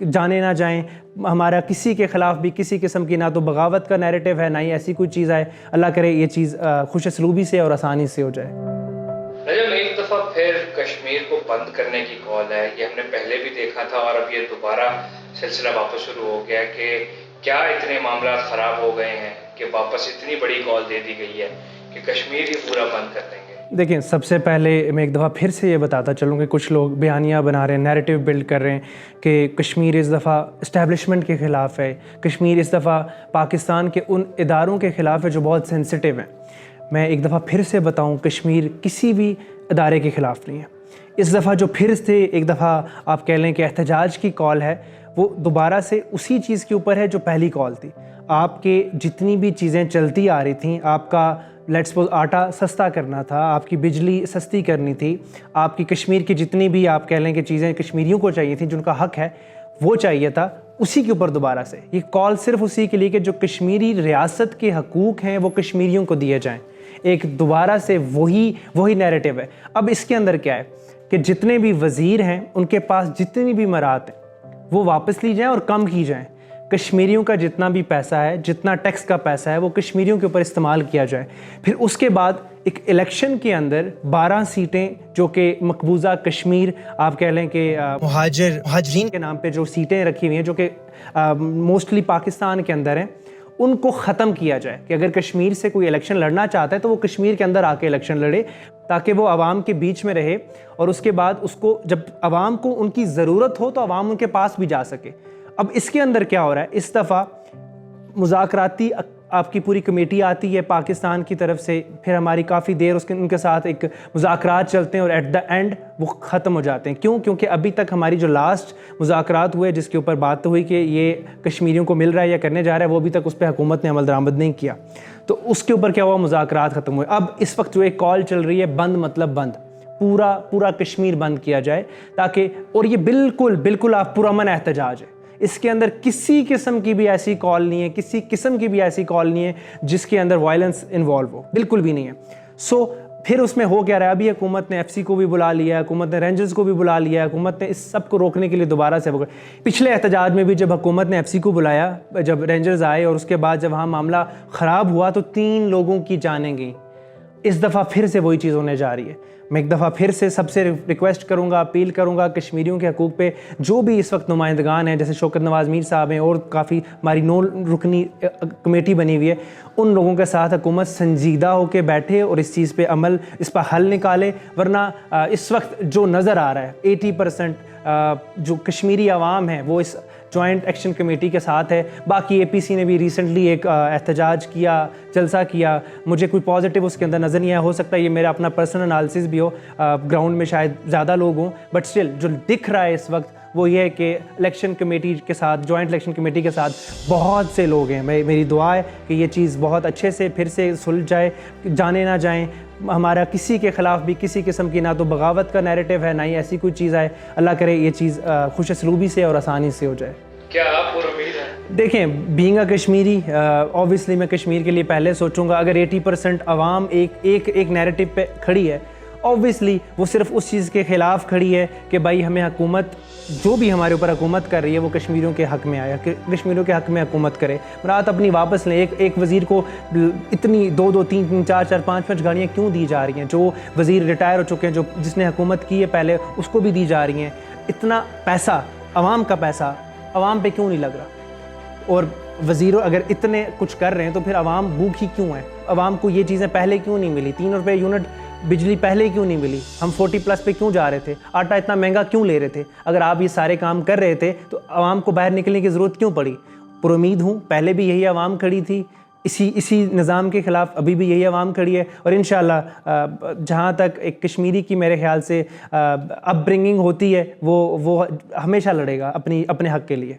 جانے نہ جائیں، ہمارا کسی کے خلاف بھی کسی قسم کی نہ تو بغاوت کا نیریٹو ہے، نہ ہی ایسی کوئی چیز ہے. اللہ کرے یہ چیز خوش اسلوبی سے اور آسانی سے ہو جائے. رجب ایک دفعہ پھر کشمیر کو بند کرنے کی کال ہے، یہ ہم نے پہلے بھی دیکھا تھا اور اب یہ دوبارہ سلسلہ واپس شروع ہو گیا کہ کیا اتنے معاملات خراب ہو گئے ہیں کہ واپس اتنی بڑی کال دے دی گئی ہے کہ کشمیر ہی پورا بند کر دیں گے. دیکھیں، سب سے پہلے میں ایک دفعہ پھر سے یہ بتاتا چلوں کہ کچھ لوگ بیانیہ بنا رہے ہیں، نیریٹو بلڈ کر رہے ہیں کہ کشمیر اس دفعہ اسٹیبلشمنٹ کے خلاف ہے، کشمیر اس دفعہ پاکستان کے ان اداروں کے خلاف ہے جو بہت سینسٹیو ہیں. میں ایک دفعہ پھر سے بتاؤں، کشمیر کسی بھی ادارے کے خلاف نہیں ہے. اس دفعہ جو پھر سے ایک دفعہ آپ کہہ لیں کہ احتجاج کی کال ہے، وہ دوبارہ سے اسی چیز کے اوپر ہے جو پہلی کال تھی. آپ کے جتنی بھی چیزیں چلتی آ رہی تھیں، آپ کا لیٹس سپوز آٹا سستا کرنا تھا، آپ کی بجلی سستی کرنی تھی، آپ کی کشمیر کی جتنی بھی آپ کہہ لیں کہ چیزیں کشمیریوں کو چاہیے تھیں، جن کا حق ہے وہ چاہیے تھا، اسی کے اوپر دوبارہ سے یہ کال صرف اسی کے لیے کہ جو کشمیری ریاست کے حقوق ہیں وہ کشمیریوں کو دیے جائیں. ایک دوبارہ سے وہی نیریٹو ہے. اب اس کے اندر کیا ہے کہ جتنے بھی وزیر ہیں ان کے پاس جتنی بھی مرات ہیں وہ واپس لی جائیں اور کم کی جائیں. کشمیریوں کا جتنا بھی پیسہ ہے، جتنا ٹیکس کا پیسہ ہے، وہ کشمیریوں کے اوپر استعمال کیا جائے. پھر اس کے بعد ایک الیکشن کے اندر 12 سیٹیں جو کہ مقبوضہ کشمیر آپ کہہ لیں کہ مہاجرین کے نام پہ جو سیٹیں رکھی ہوئی ہیں جو کہ موسٹلی پاکستان کے اندر ہیں، ان کو ختم کیا جائے کہ اگر کشمیر سے کوئی الیکشن لڑنا چاہتا ہے تو وہ کشمیر کے اندر آ کے الیکشن لڑے، تاکہ وہ عوام کے بیچ میں رہے اور اس کے بعد اس کو جب عوام کو ان کی ضرورت ہو تو عوام ان کے پاس بھی جا سکے. اب اس کے اندر کیا ہو رہا ہے، اس دفعہ مذاکراتی آپ کی پوری کمیٹی آتی ہے پاکستان کی طرف سے، پھر ہماری کافی دیر ان کے ساتھ ایک مذاکرات چلتے ہیں اور ایٹ دا اینڈ وہ ختم ہو جاتے ہیں. کیوں؟ کیونکہ ابھی تک ہماری جو لاسٹ مذاکرات ہوئے جس کے اوپر بات ہوئی کہ یہ کشمیریوں کو مل رہا ہے یا کرنے جا رہا ہے، وہ ابھی تک اس پہ حکومت نے عمل درآمد نہیں کیا. تو اس کے اوپر کیا ہوا، مذاکرات ختم ہوئے. اب اس وقت جو ایک کال چل رہی ہے بند مطلب بند، پورا کشمیر بند کیا جائے تاکہ، اور یہ بالکل آپ پرامن احتجاج ہے. اس کے اندر کسی قسم کی بھی ایسی کال نہیں ہے، کسی قسم کی بھی ایسی کال نہیں ہے جس کے اندر وائلنس انوالو ہو، بالکل بھی نہیں ہے. سو پھر اس میں ہو کیا رہا ہے، ابھی حکومت نے ایف سی کو بھی بلا لیا ہے، حکومت نے رینجرز کو بھی بلا لیا ہے، حکومت نے اس سب کو روکنے کے لیے دوبارہ سے پچھلے احتجاج میں بھی جب حکومت نے ایف سی کو بلایا، جب رینجرز آئے اور اس کے بعد جب وہاں معاملہ خراب ہوا تو 3 لوگوں کی جانیں گئیں. اس دفعہ پھر سے وہی چیز ہونے جا رہی ہے. میں ایک دفعہ پھر سے سب سے ریکویسٹ کروں گا، اپیل کروں گا، کشمیریوں کے حقوق پہ جو بھی اس وقت نمائندگان ہیں، جیسے شوکت نواز میر صاحب ہیں اور کافی ہماری 9 رکنی کمیٹی بنی ہوئی ہے، ان لوگوں کے ساتھ حکومت سنجیدہ ہو کے بیٹھے اور اس چیز پہ عمل، اس پر حل نکالے. ورنہ اس وقت جو نظر آ رہا ہے 80% جو کشمیری عوام ہے وہ اس جوائنٹ ایکشن کمیٹی کے ساتھ ہے. باقی اے پی سی نے بھی ریسنٹلی ایک احتجاج کیا، جلسہ کیا، مجھے کوئی پازیٹیو اس کے اندر نظر نہیں آیا. ہو سکتا ہے یہ میرا اپنا پرسنل انالیسس بھی ہو، گراؤنڈ میں شاید زیادہ لوگ ہوں، بٹ اسٹل جو دکھ رہا ہے اس وقت وہ یہ ہے کہ الیکشن کمیٹی کے ساتھ، جوائنٹ الیکشن کمیٹی کے ساتھ بہت سے لوگ ہیں. میری دعا ہے کہ یہ چیز بہت اچھے سے پھر سے سلجھ جائے، جانے نہ جائیں. ہمارا کسی کے خلاف بھی کسی قسم کی نہ تو بغاوت کا نیریٹو ہے، نہ ہی ایسی کوئی چیز ہے. اللہ کرے یہ چیز خوش اسلوبی سے اور آسانی سے ہو جائے. کیا آپ پر امید ہے؟ دیکھیں، بینگ اے کشمیری اوبیسلی میں کشمیر کے لیے پہلے سوچوں گا. اگر 80% عوام ایک نیریٹو پہ کھڑی ہے، اوبیسلی وہ صرف اس چیز کے خلاف کھڑی ہے کہ بھائی ہمیں حکومت جو بھی ہمارے اوپر حکومت کر رہی ہے وہ کشمیریوں کے حق میں آیا، کشمیریوں کے حق میں حکومت کرے. مراد اپنی واپس لیں. ایک وزیر کو اتنی 2 3 4 5 گاڑیاں کیوں دی جا رہی ہیں؟ جو وزیر ریٹائر ہو چکے ہیں، جس نے حکومت کی ہے پہلے، اس کو بھی دی جا رہی ہیں. اتنا پیسہ، عوام کا پیسہ عوام پہ کیوں نہیں لگ رہا؟ اور وزیروں اگر اتنے کچھ کر رہے ہیں تو پھر عوام بھوکی کیوں ہے؟ عوام کو یہ چیزیں پہلے کیوں نہیں ملی؟ 3 روپے یونٹ بجلی پہلے کیوں نہیں ملی؟ ہم 40+ پہ کیوں جا رہے تھے؟ آٹا اتنا مہنگا کیوں لے رہے تھے؟ اگر آپ یہ سارے کام کر رہے تھے تو عوام کو باہر نکلنے کی ضرورت کیوں پڑی؟ پر امید ہوں پہلے بھی یہی عوام کھڑی تھی، اسی نظام کے خلاف ابھی بھی یہی عوام کھڑی ہے. اور انشاءاللہ جہاں تک ایک کشمیری کی میرے خیال سے اپ برنگنگ ہوتی ہے وہ ہمیشہ لڑے گا اپنے حق کے لیے.